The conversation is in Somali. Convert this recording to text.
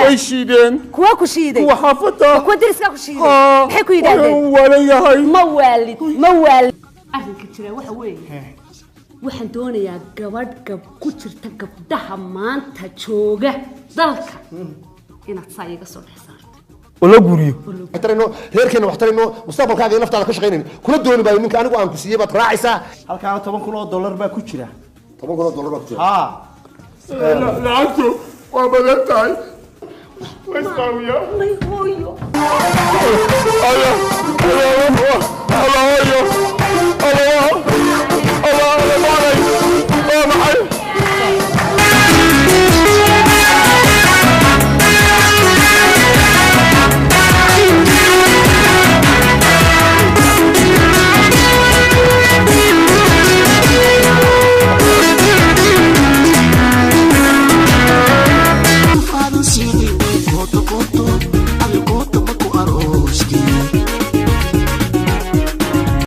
ويشيدين كوا كشيدين كوا حافظة كوا درسنا كشيدين حكوا يدادين ولا يهاي موالد أرنك ترى وحوي waxaan doonayaa gabadh ku jirta gabdhaha maanta jooga dalka inaad saa iga soo dhexsaarto wala guriyo tarayno heerkeena wax tarayno mustaqbalkaaga naftaada ka shaqeynayna kula dooni baa ninka anigu aan ku siiyay baad raacaysaa halkaan $10,000 baa ku jira $10,000 baa ku jira lacagtu waa badan tahay ويساوية ما يهويو الله الله الله